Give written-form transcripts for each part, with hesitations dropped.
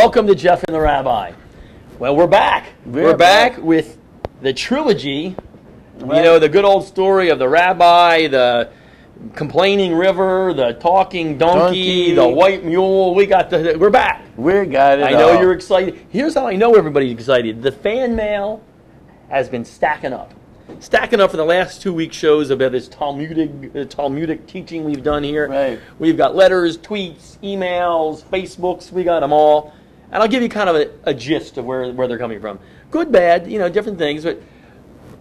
Welcome to Jeff and the Rabbi. Well, we're back. We're back with the trilogy. Right. You know, the good old story of the Rabbi, the complaining river, the talking donkey, the white mule. We're back. We got it. I know you're excited. Here's how I know everybody's excited. The fan mail has been stacking up. Stacking up for the last 2 week shows about this Talmudic teaching we've done here. Right. We've got letters, tweets, emails, Facebooks. We got them all. And I'll give you kind of a gist of where they're coming from. Good, bad, different things. But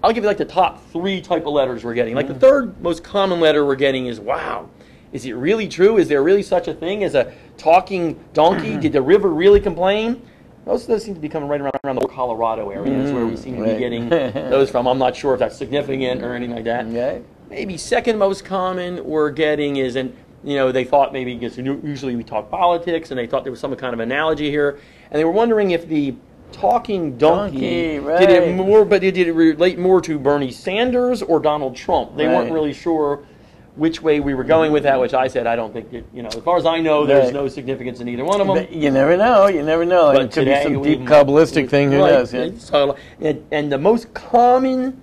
I'll give you like the top 3 type of letters we're getting. Like the third most common letter we're getting is, wow, is it really true? Is there really such a thing as a talking donkey? Did the river really complain? Most of those seem to be coming right around the Colorado area. That's where we seem to be getting those from. I'm not sure if that's significant or anything like that. Okay. Maybe second most common we're getting is, they thought maybe, because usually we talk politics, and they thought there was some kind of analogy here, and they were wondering if the talking donkey did it relate more to Bernie Sanders or Donald Trump? They weren't really sure which way we were going with that, which I said I don't think as far as I know, there's no significance in either one of them. But you never know. But it could be some deep Kabbalistic thing. Who knows? Yeah. So, and the most common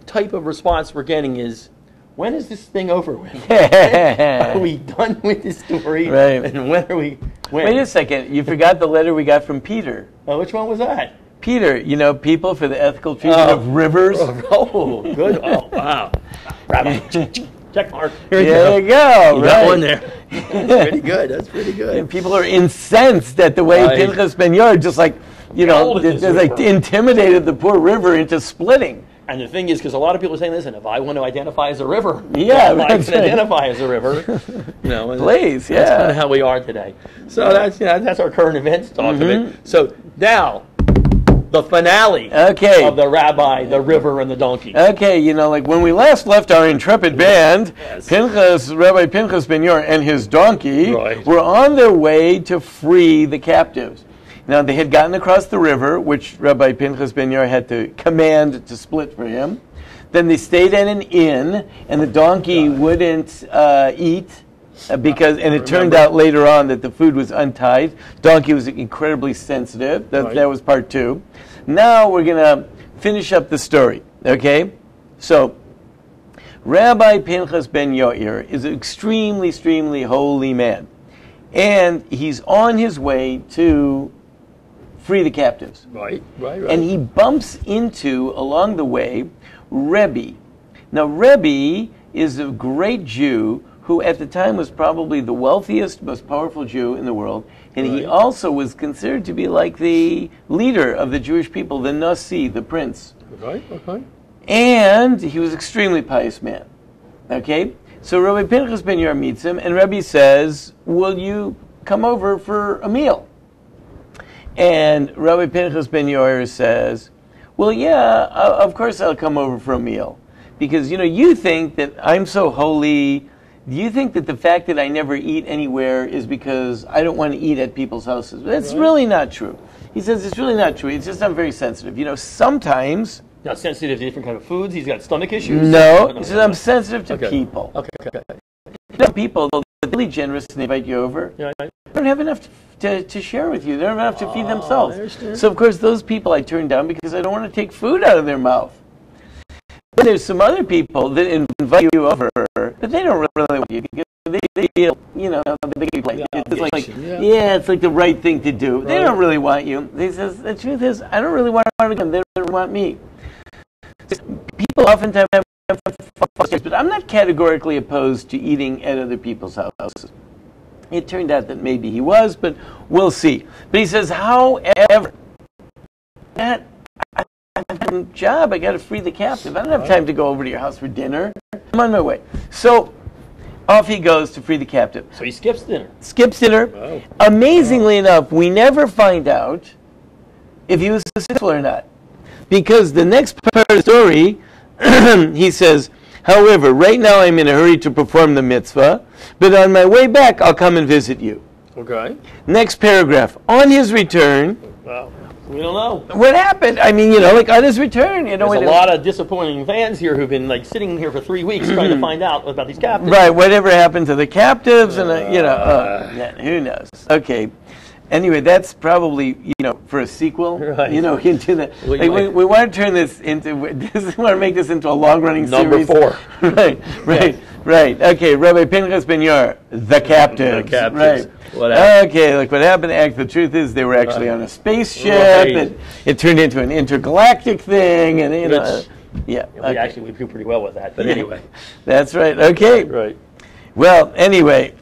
type of response we're getting is, when is this thing over with? Are we done with this story? Right. And when are we? Wait a second. You forgot the letter we got from Peter. Oh, which one was that? Peter, people for the ethical treatment of rivers. Oh, good. Oh, wow. Rabbi, check mark. There you go. You got one there. That's pretty good. That's pretty good. And people are incensed at the way Pinchas Ben Yair just intimidated the poor river into splitting. And the thing is, because a lot of people are saying, listen, if I want to identify as a river, I can identify as a river. Please, That's kind of how we are today. So that's our current events talk of it. So now, the finale of the Rabbi, the river, and the donkey. Okay, like when we last left our intrepid band, Rabbi Pinchas Ben Yair and his donkey were on their way to free the captives. Now, they had gotten across the river, which Rabbi Pinchas Ben Yair had to command to split for him. Then they stayed at an inn, and the donkey wouldn't eat, and it turned out later on that the food was untied. Donkey was incredibly sensitive. That was part 2. Now we're going to finish up the story, okay? So, Rabbi Pinchas Ben Yair is an extremely, extremely holy man. And he's on his way to free the captives. Right. And he bumps into, along the way, Rabbi. Now, Rabbi is a great Jew who at the time was probably the wealthiest, most powerful Jew in the world. And he also was considered to be like the leader of the Jewish people, the Nasi, the prince. Okay. And he was an extremely pious man. Okay? So Rabbi Pinchas Ben Yair meets him, and Rabbi says, will you come over for a meal? And Rabbi Pinchas Ben Yair says, well, yeah, of course I'll come over for a meal. Because, you think that I'm so holy. Do you think that the fact that I never eat anywhere is because I don't want to eat at people's houses? That's really not true. He says it's really not true. It's just I'm very sensitive. Sometimes... Not sensitive to different kind of foods? He's got stomach issues? No. He says I'm sensitive to people. Okay. People, they're really generous and they invite you over. They don't have enough to share with you. They don't have enough to feed themselves. So, of course, those people I turn down because I don't want to take food out of their mouth. But there's some other people that invite you over, but they don't really want you because they feel, it's like the right thing to do. They don't really want you. He says, the truth is, I don't really want them. They don't want me. People oftentimes have but I'm not categorically opposed to eating at other people's houses. It turned out that maybe he was, but we'll see. But he says, however, I have a job. I got to free the captive. I don't have time to go over to your house for dinner. I'm on my way. So off he goes to free the captive. So he skips dinner. Wow. Amazingly enough, we never find out if he was successful or not. Because the next part of the story, he says, however, right now I'm in a hurry to perform the mitzvah, but on my way back I'll come and visit you. Okay. Next paragraph. On his return... Wow. We don't know. What happened? I mean, on his return, There's a lot of disappointing fans here who've been, sitting here for 3 weeks trying to find out about these captives. Right. Whatever happened to the captives, and, who knows. Okay. Anyway, that's probably, for a sequel, Right. Into the, Well, we want to turn this into, we want to make this into a long-running Number series. 4. Right. Okay, Rabbi Pinchas Ben Yair, the captives. The captives. Right. What happened? Okay, what happened, the truth is they were actually on a spaceship, Right. and it turned into an intergalactic thing, and, We actually do pretty well with that, but anyway. That's right, okay. Right. Well, anyway,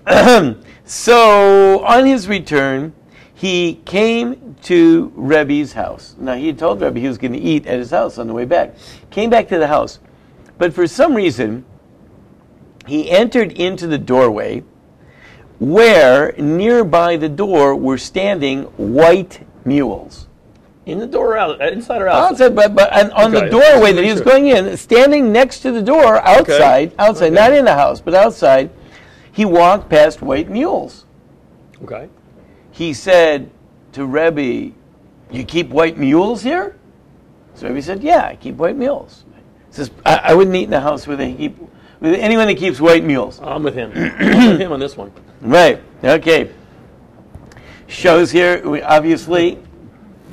so on his return, he came to Rebbe's house. Now, he had told Rebbe he was going to eat at his house on the way back. Came back to the house. But for some reason, he entered into the doorway where nearby the door were standing white mules. In the door, inside or outside? Outside, but on the doorway that he was going in, standing next to the door, outside, not in the house, but outside, he walked past white mules. Okay. He said to Rebbe, "You keep white mules here?" So Rebbe said, "Yeah, I keep white mules." He says, I wouldn't eat in a house with anyone that keeps white mules. I'm with him. I'm with him on this one. Right, okay. Shows here, obviously,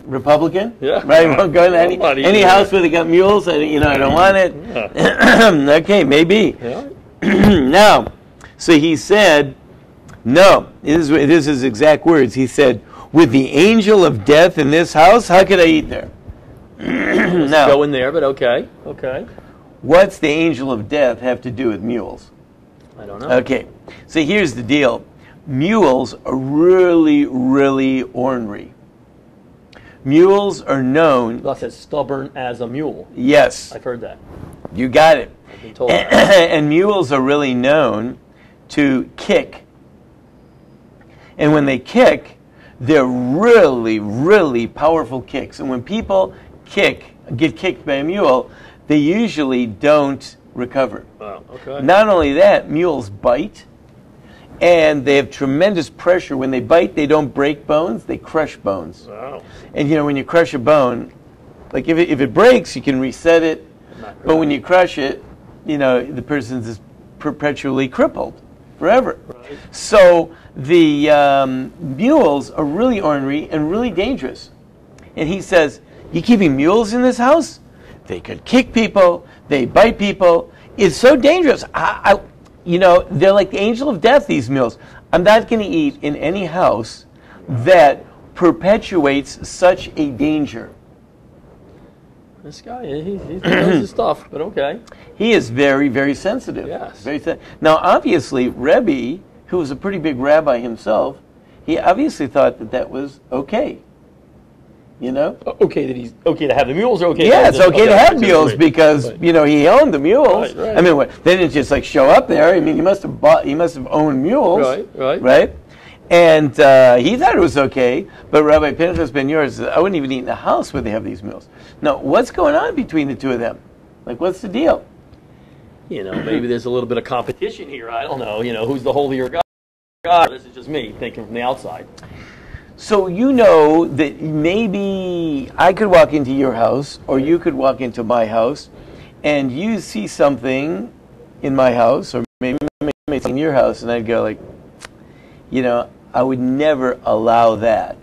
Republican. Yeah. Right, won't go in any house where they got mules. I don't want it. Yeah. Okay, maybe. Yeah. Now, so he said, no, this is his exact words. He said, "With the angel of death in this house, how could I eat there?" Now, go in there, but okay. what's the angel of death have to do with mules? I don't know. Okay, so here's the deal. Mules are really, really ornery. Mules are known... Thus, as stubborn as a mule. Yes. I've heard that. You got it. I've been told that. And mules are really known to kick. And when they kick, they're really, really powerful kicks. And when people get kicked by a mule, they usually don't recover. Wow, okay. Not only that, mules bite, and they have tremendous pressure. When they bite, they don't break bones, they crush bones. Wow. And when you crush a bone, like if it breaks, you can reset it, but when you crush it, the person's just perpetually crippled forever. Right. So the mules are really ornery and really dangerous. And he says, "You keeping mules in this house? They could kick people, they bite people. It's so dangerous. They're like the angel of death, these mules. I'm not going to eat in any house that perpetuates such a danger." This guy, he knows his stuff, but okay. He is very, very sensitive. Yes. Now, obviously, Rebbe, who was a pretty big rabbi himself, he obviously thought that was okay. Okay, to have the mules, or okay? Yeah, it's okay to have mules because he owned the mules. Right. I mean, they didn't just show up there. I mean, he must have owned mules. Right. And he thought it was okay, but Rabbi Pinchas Ben Yair said, "I wouldn't even eat in the house where they have these mules." Now, what's going on between the two of them? What's the deal? Maybe there's a little bit of competition here. I don't know. Who's the holier God? This is just me thinking from the outside. So that maybe I could walk into your house, or you could walk into my house, and you see something in my house, or maybe in your house, and I'd go I would never allow that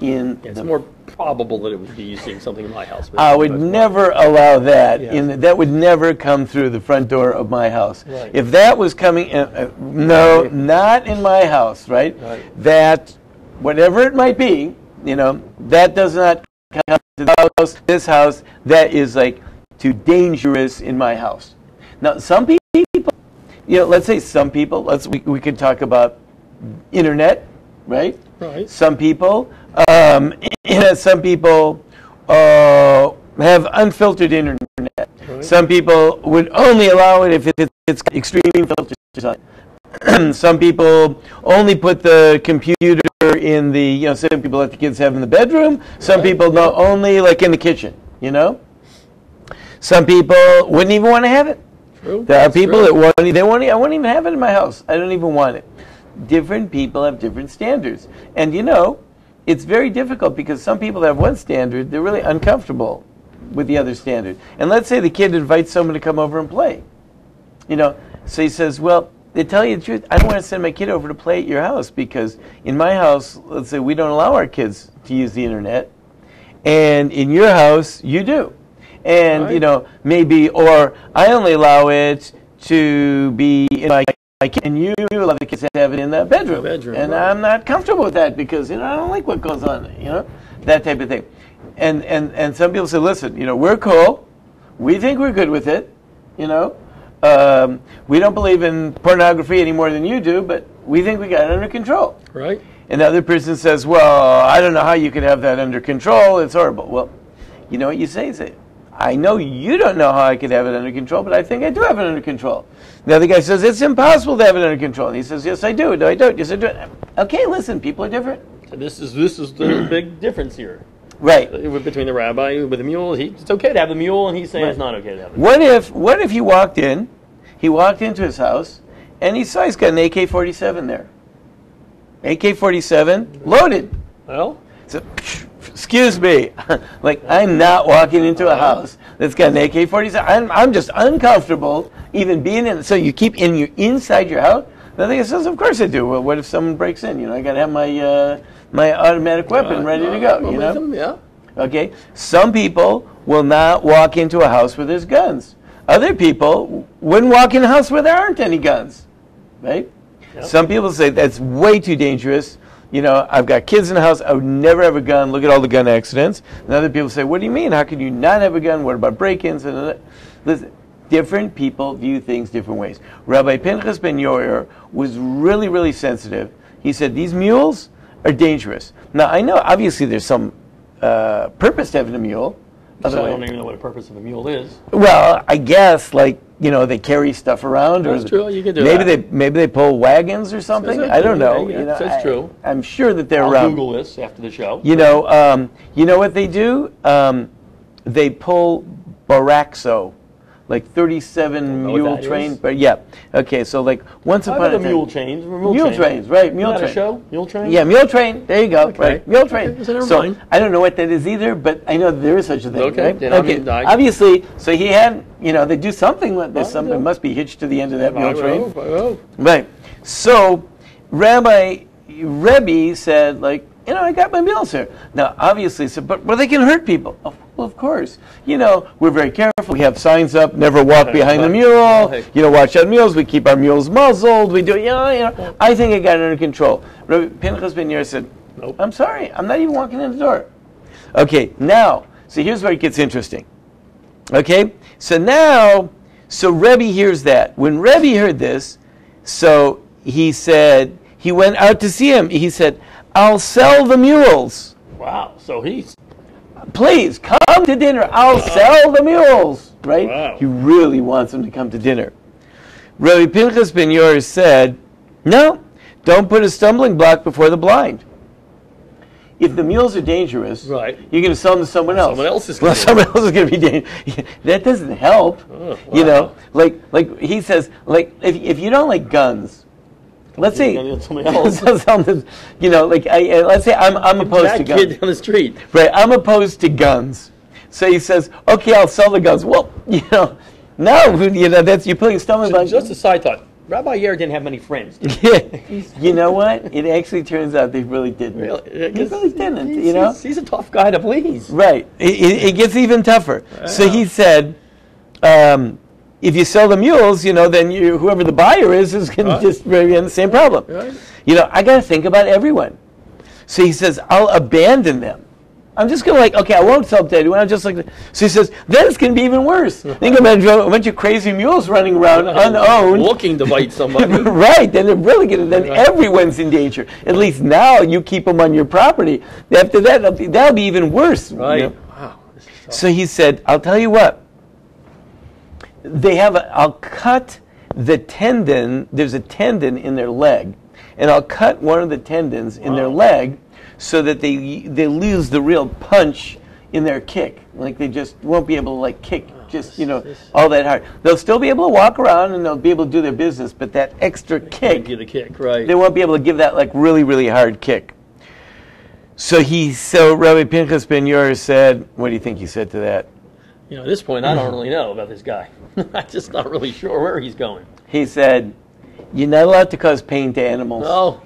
in. It's more probable that it would be you seeing something in my house. I would never allow that. Yeah. That would never come through the front door of my house. Right. If that was coming, no, not in my house, right? That, whatever it might be, that does not come to this house. That is too dangerous in my house. Now, some people, let's say some people. We could talk about internet, right? Right. Some people, some people have unfiltered internet. Right. Some people would only allow it if it's extreme filters on. Some people only put the computer in the, some people let the kids have in the bedroom. Some people only in the kitchen. Some people wouldn't even want to have it. True. There are people that I won't even have it in my house. I don't even want it. Different people have different standards. And it's very difficult because some people have one standard, they're really uncomfortable with the other standard. And let's say the kid invites someone to come over and play. So he says, "Well, to tell you the truth, I don't want to send my kid over to play at your house because in my house, let's say we don't allow our kids to use the internet, and in your house, you do. And, right. maybe, or I only allow it to be in my kid, and you allow the kids to have it in the bedroom. And right. I'm not comfortable with that because, I don't like what goes on, that type of thing. And some people say, listen, we're cool. We think we're good with it, we don't believe in pornography any more than you do, but we think we got it under control. Right. And the other person says, well, I don't know how you could have that under control. It's horrible. Well, you know what you say? Say, I know you don't know how I could have it under control, but I think I do have it under control. The other guy says, it's impossible to have it under control. And he says, yes, I do. No, I don't. Yes, I do. Okay, listen, people are different. So this is the big difference here. Right. Between the rabbi with the mule, it's okay to have the mule, and he's saying it's not okay to have the mule. What if he walked into his house, and he saw he's got an AK-47 there. AK-47 loaded. Well? So, excuse me. I'm not walking into a house that's got an AK-47. I'm just uncomfortable even being in it. So you keep inside your house? The thing says, of course I do. Well, what if someone breaks in? I got to have my automatic weapon ready to go. Yeah. Okay. Some people will not walk into a house where there's guns. Other people wouldn't walk in a house where there aren't any guns. Right? Yep. Some people say that's way too dangerous. I've got kids in the house. I would never have a gun. Look at all the gun accidents. And other people say, what do you mean? How can you not have a gun? What about break-ins? Listen, different people view things different ways. Rabbi Pinchas ben Yoyer was really, really sensitive. He said, these mules are dangerous. Now, I know, obviously, there's some purpose to having a mule. So I don't even know what the purpose of a mule is. Well, I guess, they carry stuff around. That's true. You can do that. Maybe they pull wagons or something. I don't know. Yeah, that's true. I'm sure that they're I'll around. Google this after the show. You know what they do? They pull Baraxo, 37 mule train. But yeah, okay. So once upon a time, mule trains. Mule trains, right? Mule train. A show? Mule train. Yeah, mule train. There you go. Okay. Right, mule train. Okay, so I don't know what that is either, but I know there is such a thing. Okay. Right? Okay. Obviously, so he had. They do something. There's something must be hitched to the end of that mule train. Right. So, Rabbi said, I got my mules here. Now, obviously, but they can hurt people. Well, of course. We're very careful. We have signs up, never walk behind the mule. Watch out mules. We keep our mules muzzled. We do, I think I got it under control. Rabbi Pinchas ben Yair said, nope. I'm sorry. I'm not even walking in the door. Okay, now, so here's where it gets interesting. Okay, so Rabbi hears that. When Rabbi heard this, so he said, he went out to see him. He said, I'll sell the mules. Wow, so he's... Please, come to dinner. I'll sell the mules. Right? Wow. He really wants them to come to dinner. Rabbi Pinchas ben Yair said, no, don't put a stumbling block before the blind. If the mules are dangerous, right, you're going to sell them to someone else. Someone else is going to be dangerous. That doesn't help. Oh, wow. Like he says, if you don't like guns, let's say, let's say I'm opposed to guns. Kid down the street, right? I'm opposed to guns. So he says, okay, I'll sell the guns. Well, that's you're putting stumbling blocks. Just a side thought. Rabbi Yair didn't have many friends. You know what? It actually turns out they really didn't. Really? He really didn't. He's a tough guy to please. Right. It gets even tougher. Wow. So he said, if you sell the mules, then whoever the buyer is going to just be in the same problem. Right. I got to think about everyone. So he says, I'll abandon them. I'm just going to okay, I won't sell to anyone. I'm just so he says, then it's going to be even worse. Think about a bunch of crazy mules running around unowned. Looking to bite somebody. Right, then they're really going to, then everyone's in danger. At least now you keep them on your property. After that, that'll be even worse. Right. Wow. So he said, I'll tell you what. I'll cut the tendon, there's a tendon in their leg, and I'll cut one of the tendons in their leg so that they lose the real punch in their kick. They just won't be able to kick all that hard. They'll still be able to walk around and they'll be able to do their business, but that extra kick, get a kick, right? They won't be able to give that really, really hard kick. So Rabbi Pinchas ben Yair said, what do you think he said to that? At this point, I don't really know about this guy. I'm just not really sure where he's going. He said, you're not allowed to cause pain to animals. No.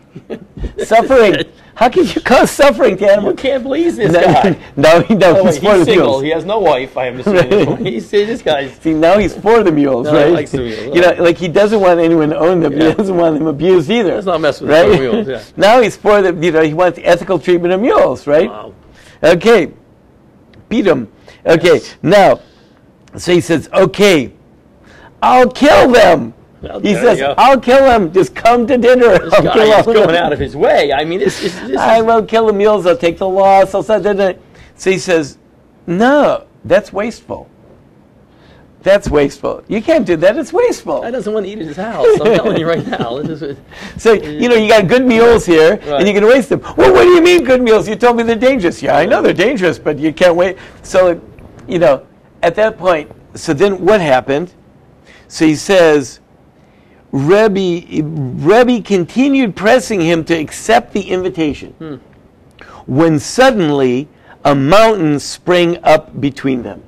Suffering. How can you cause suffering to animals? You can't please this guy. No, he's for the single. Mules. He has no wife, I am assuming. He's this guy. See, now he's for the mules, right? He likes the mules. You know, like he doesn't want anyone to own them. Yeah. He doesn't want them abused either. Let's not mess with right? the mules. Yeah. Now he's for the, he wants ethical treatment of mules, right? Wow. Okay. Beat him. Okay, yes. Now, so he says, okay, I'll kill them. Well, he says, I'll kill them. Just come to dinner. This guy is going out of his way. I mean, I won't kill the mules. I'll take the loss. So he says, no, that's wasteful. That's wasteful. You can't do that. It's wasteful. I doesn't want to eat at his house. I'm telling you right now. So, you got good mules here, right. And you can waste them. Well, what do you mean good mules? You told me they're dangerous. Yeah, I know they're dangerous, but you can't wait. So, at that point, so then what happened? So he says, Rabbi continued pressing him to accept the invitation when suddenly a mountain sprang up between them.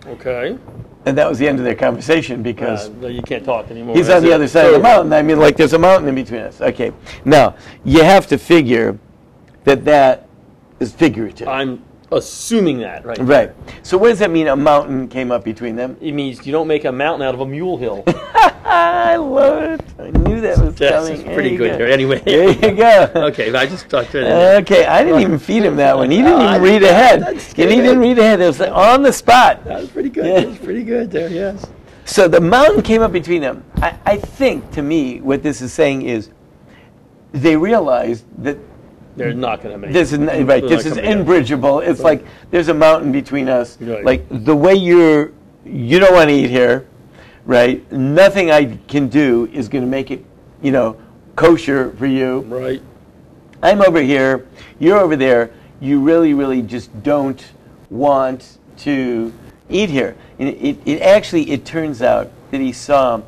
Okay. And that was the end of their conversation because you can't talk anymore. He's on the other side of the mountain. I mean, like there's a mountain in between us. Okay. Now, you have to figure that is figurative. I'm assuming that, right? Right. So what does that mean, a mountain came up between them? It means you don't make a mountain out of a mule hill. I love it. I knew that was coming. That's pretty good there. Anyway. There you go. Okay, I just talked to it. Okay, I didn't even feed him that one. He didn't even read ahead. And he didn't read ahead. It was on the spot. That was pretty good. Yeah. That was pretty good there, yes. So the mountain came up between them. I think, to me, what this is saying is they realized that they're not going to make this. Right, this is unbridgeable. It's like there's a mountain between us. Right. Like the way you don't want to eat here, right? Nothing I can do is going to make it, kosher for you. Right. I'm over here. You're over there. You really, really just don't want to eat here. And it turns out that he saw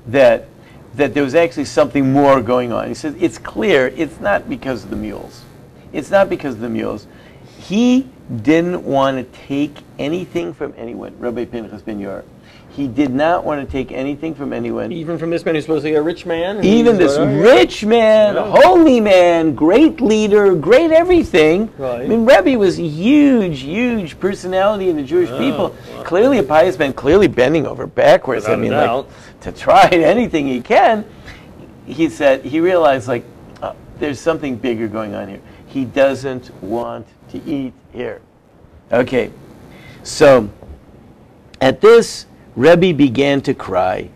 that there was actually something more going on. He says, it's clear it's not because of the mules. It's not because of the mules. He didn't want to take anything from anyone, Rabbi Pinchas ben Yair. He did not want to take anything from anyone. Even from this man who's supposed to be a rich man? Even this rich man, holy man, great leader, great everything. Right. I mean, Rabbi was a huge, huge personality in the Jewish people. Wow. Clearly a pious man, clearly bending over backwards. Without like, to try anything he can. He realized, there's something bigger going on here. He doesn't want to eat here. Okay, so at this, Rabbi began to cry.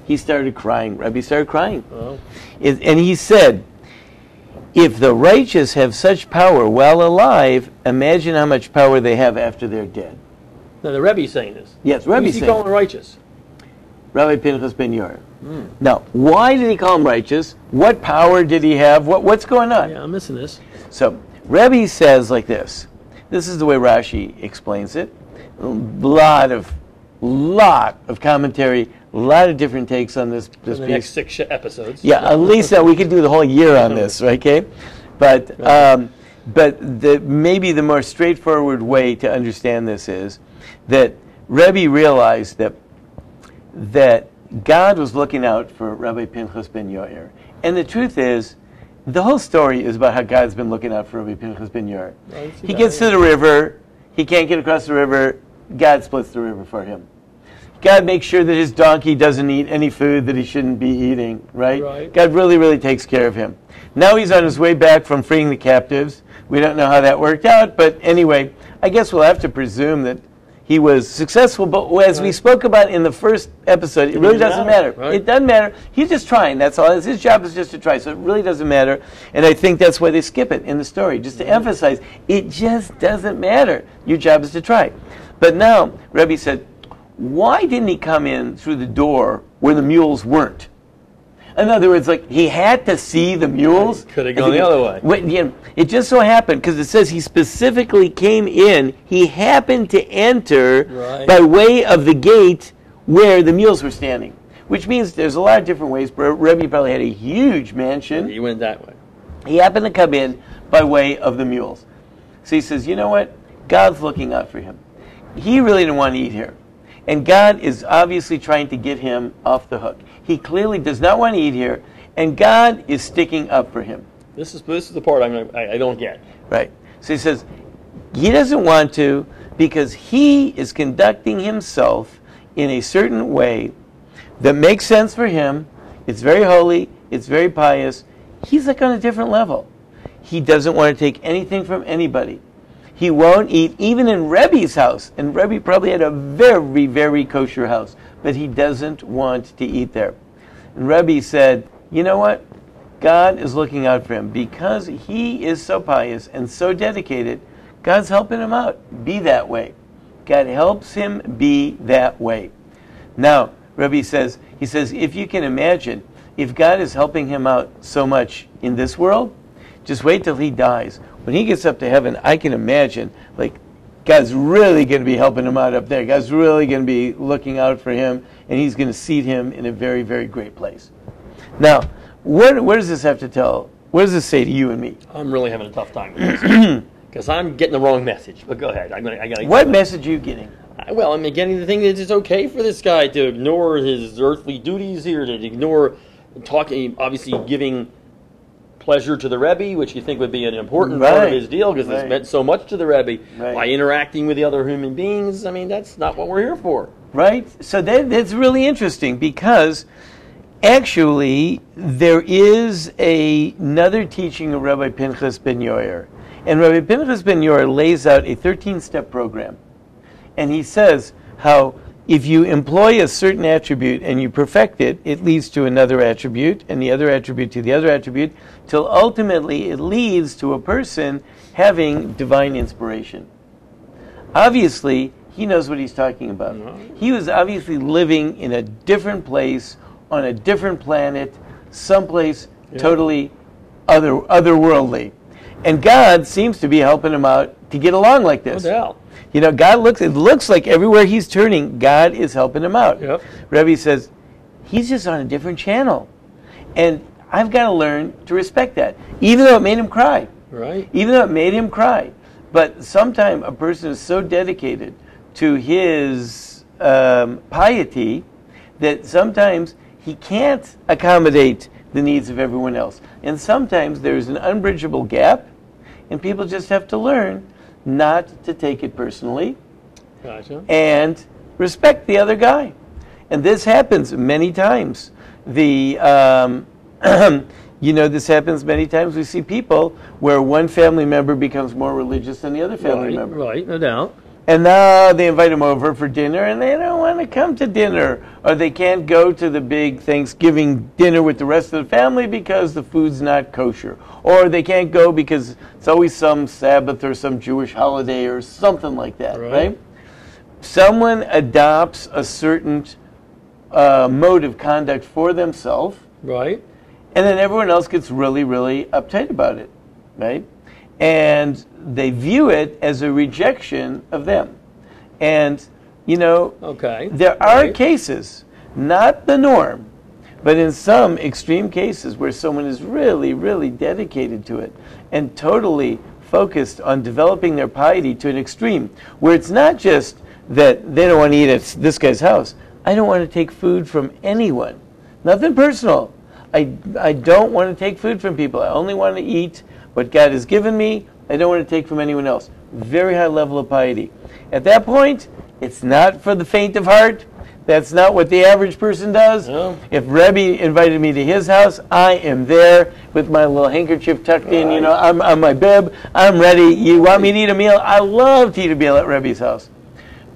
He started crying. Rabbi started crying. Oh. And he said, if the righteous have such power while alive, imagine how much power they have after they're dead. Now, the Rebbe's saying this. Yes, Rebbe's saying this. Who's he calling righteous? Rabbi Pinchas ben Yair. Now, why did he call him righteous? What power did he have? What's going on? Yeah, I'm missing this. So, Rebbe says like this. This is the way Rashi explains it. A lot of commentary, a lot of different takes on this the piece. Next 6 episodes. Yeah, at least we could do the whole year on this, okay? But maybe the more straightforward way to understand this is that Rebbe realized that God was looking out for Rabbi Pinchas ben Yair. And the truth is, the whole story is about how God's been looking out for Rabbi Pinchas ben Yair. He gets to the river, he can't get across the river, God splits the river for him. God makes sure that his donkey doesn't eat any food that he shouldn't be eating, right? God really, really takes care of him. Now he's on his way back from freeing the captives. We don't know how that worked out, but anyway, I guess we'll have to presume that he was successful, but as we spoke about in the first episode, it really doesn't matter. Right? It doesn't matter. He's just trying, that's all. His job is just to try, so it really doesn't matter. And I think that's why they skip it in the story, just to emphasize, it just doesn't matter. Your job is to try. But now, Rebbe said, why didn't he come in through the door where the mules weren't? In other words, he had to see the mules. Could have gone the other way. It just so happened, because it says he specifically came in, he happened to enter by way of the gate where the mules were standing. Which means there's a lot of different ways. Rebbe probably had a huge mansion. He went that way. He happened to come in by way of the mules. So he says, you know what? God's looking out for him. He really didn't want to eat here. And God is obviously trying to get him off the hook. He clearly does not want to eat here, and God is sticking up for him. This is the part I don't get. Right. So he says he doesn't want to because he is conducting himself in a certain way that makes sense for him. It's very holy. It's very pious. He's like on a different level. He doesn't want to take anything from anybody. He won't eat even in Rabbi's house. And Rabbi probably had a very, very kosher house. But he doesn't want to eat there. And Rabbi said, you know what? God is looking out for him. Because he is so pious and so dedicated, God's helping him out. Be that way. God helps him be that way. Now, Rabbi says, if you can imagine, if God is helping him out so much in this world, just wait till he dies. When he gets up to heaven, I can imagine, like, God's really going to be helping him out up there. God's really going to be looking out for him, and he's going to seat him in a very, very great place. Now, what does this have to tell? What does this say to you and me? I'm really having a tough time with this because I'm getting the wrong message. But go ahead. What message are you getting? Well, I'm getting the thing that it's okay for this guy to ignore his earthly duties here, to ignore talking, obviously giving pleasure to the Rebbe, which you think would be an important part of his deal because it's meant so much to the Rebbe by interacting with the other human beings. I mean, that's not what we're here for. Right? So that's really interesting because actually there is another teaching of Rabbi Pinchas ben Yair. And Rabbi Pinchas ben Yair lays out a 13-step program. And he says how if you employ a certain attribute and you perfect it, it leads to another attribute, and the other attribute to the other attribute, till ultimately it leads to a person having divine inspiration. Obviously, he knows what he's talking about. He was obviously living in a different place, on a different planet, someplace totally otherworldly. And God seems to be helping him out to get along like this. No doubt. You know, it looks like everywhere he's turning, God is helping him out. Yep. Rabbi says, he's just on a different channel. And I've got to learn to respect that, even though it made him cry. Right. Even though it made him cry. But sometimes a person is so dedicated to his piety that sometimes he can't accommodate the needs of everyone else. And sometimes there's an unbridgeable gap, and people just have to learn not to take it personally, and respect the other guy. And this happens many times. This happens many times. We see people where one family member becomes more religious than the other family member. Right, no doubt. And now they invite them over for dinner, and they don't want to come to dinner. Or they can't go to the big Thanksgiving dinner with the rest of the family because the food's not kosher. Or they can't go because it's always some Sabbath or some Jewish holiday or something like that, right? Someone adopts a certain mode of conduct for themselves. Right. And then everyone else gets really, really uptight about it, right? And they view it as a rejection of them. And, there are cases, not the norm, but in some extreme cases where someone is really, really dedicated to it and totally focused on developing their piety to an extreme, where it's not just that they don't want to eat at this guy's house. I don't want to take food from anyone. Nothing personal. I don't want to take food from people. I only want to eat what God has given me. I don't want to take from anyone else. Very high level of piety. At that point, it's not for the faint of heart. That's not what the average person does. No. If Rabbi invited me to his house, I am there with my little handkerchief tucked in. I'm on my bib. I'm ready. You want me to eat a meal? I love to eat a meal at Rabbi's house.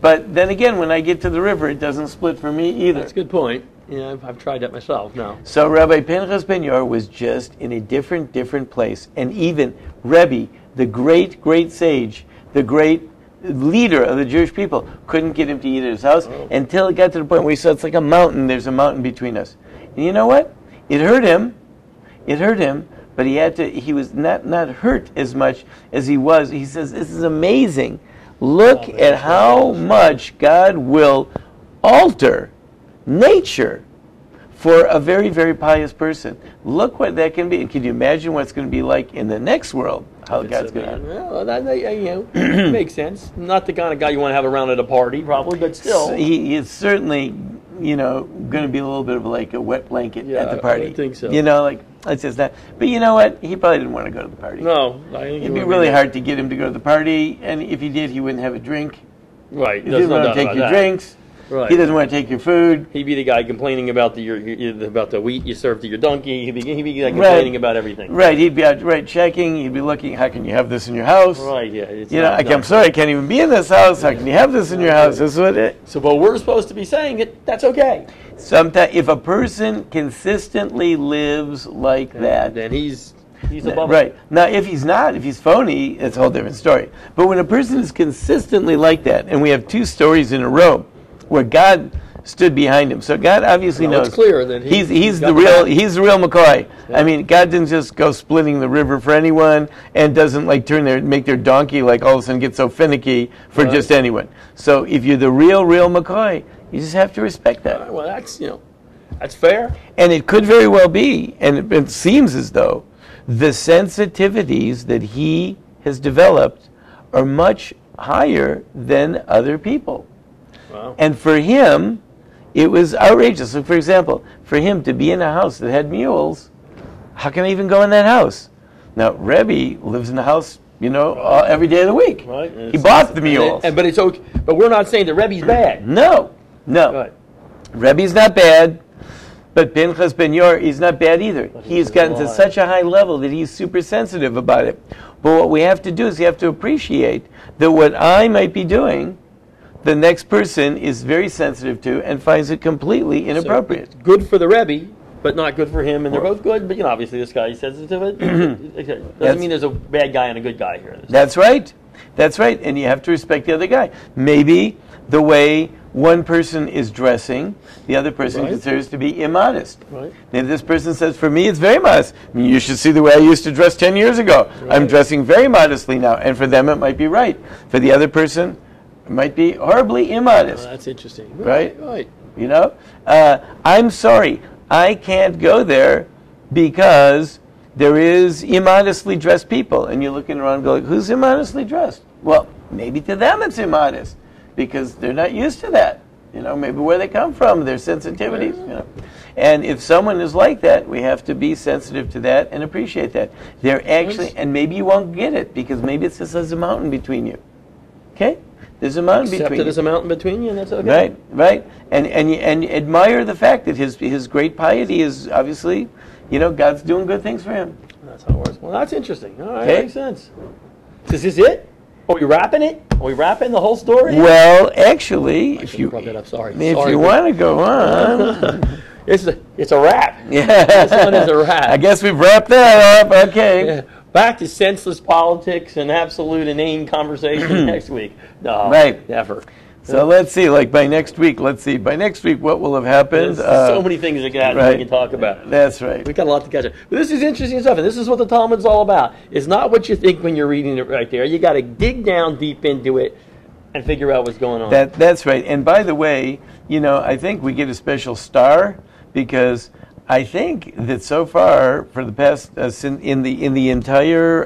But then again, when I get to the river, it doesn't split for me either. That's a good point. Yeah, I've tried that myself now. So Rabbi Pinchas ben Yair was just in a different place. And even Rabbi, the great, great sage, the great leader of the Jewish people, couldn't get him to eat at his house until it got to the point where he said, it's like a mountain. There's a mountain between us. And you know what? It hurt him. It hurt him. But he was not hurt as much as he was. He says, this is amazing. Look at how much God will alter nature for a very, very pious person. Look what that can be. And can you imagine what it's going to be like in the next world? how God's going to. Well, that makes sense. Not the kind of guy you want to have around at a party, probably, but still. So he is certainly, going to be a little bit of like a wet blanket at the party. I think so. That's just that. But you know what? He probably didn't want to go to the party. No, I think it'd be really hard to get him to go to the party, and if he did, he wouldn't have a drink. Right. He doesn't want to take your drinks. Right. He doesn't want to take your food. He'd be the guy complaining about the wheat you served to your donkey. He'd be the guy complaining about everything. Right. He'd be out checking. He'd be looking. How can you have this in your house? Right. Yeah. I'm sorry. I can't even be in this house. How can you have this in your house? This is what it. So, but we're supposed to be saying that's okay. Sometimes, if a person consistently lives like that, then he's above it. Right. Now, if he's phony, it's a whole different story. But when a person is consistently like that, and we have two stories in a row where God stood behind him, so God obviously knows. It's clear that he's the real McCoy. Yeah. I mean, God didn't just go splitting the river for anyone, and doesn't like make their donkey like all of a sudden get so finicky for just anyone. So if you're the real McCoy, you just have to respect that. Well, that's fair. And it could very well be, and it seems as though the sensitivities that he has developed are much higher than other people. Wow. And for him, it was outrageous. So, for example, for him to be in a house that had mules, how can I even go in that house? Now, Rabbi lives in a house, every day of the week. Right. He bought the mules. But it's okay. But we're not saying that Rebbe's bad. No. Right. Rebbe's not bad. But Pinchas Ben Yor is not bad either. He's gotten to such a high level that he's super sensitive about it. But what we have to do is you have to appreciate that what I might be doing, the next person is very sensitive to and finds it completely inappropriate. So it's good for the Rebbe, but not good for him, and they're both good. But obviously this guy is sensitive to it. Doesn't mean there's a bad guy and a good guy here. That's right. That's right. And you have to respect the other guy. Maybe the way one person is dressing, the other person considers to be immodest. Right. If this person says, for me, it's very modest. I mean, you should see the way I used to dress 10 years ago. Right. I'm dressing very modestly now. And for them, it might be right. For the other person, it might be horribly immodest. Oh, that's interesting. Right? Right. I'm sorry. I can't go there because there is immodestly dressed people. And you're looking around and going, who's immodestly dressed? Well, maybe to them it's immodest, because they're not used to that. Maybe where they come from, their sensitivities. And if someone is like that, we have to be sensitive to that and appreciate that. They're actually, and maybe you won't get it, because maybe it's just there's a mountain between you. Okay? There's a mountain between you. There's a mountain between you, and that's okay. Right. And admire the fact that his great piety is obviously, God's doing good things for him. That's how it works. Well, that's interesting. All right, makes sense. Is this it? Are we wrapping it? Are we wrapping the whole story? Well, actually, if you brought that up. Sorry. If you want to go on, it's a wrap. Yeah, this one is a wrap. I guess we've wrapped that up. Okay. Yeah. Back to senseless politics and absolute inane conversation next week. No, right. Never. So let's see. By next week, By next week, what will have happened? There's so many things that we can talk about. That's right. We've got a lot to catch up. But this is interesting stuff, and this is what the Talmud's all about. It's not what you think when you're reading it right there. You got to dig down deep into it and figure out what's going on. That's right. And by the way, I think we get a special star because I think that so far, for the past in the entire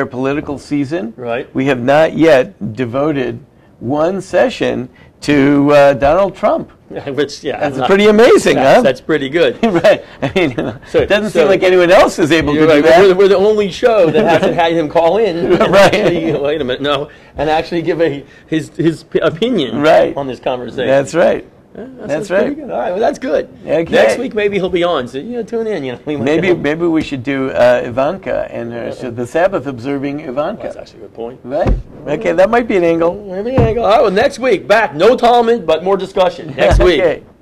political season, we have not yet devoted one session to Donald Trump. Which, that's pretty amazing, huh? That's pretty good. Right. I mean, it doesn't seem like anyone else is able to do that. We're the only show that hasn't had him call in. Right. Wait a minute, no. And actually give his opinion on this conversation. That's right. That's right. Good. All right, well, that's good. Okay. Next week, maybe he'll be on. So, tune in. Maybe we should do Ivanka and the Sabbath observing Ivanka. Well, that's actually a good point. Right? Okay, that might be an angle. Maybe an angle. All right, well, next week, back. No Talmud, but more discussion. Next week. Okay.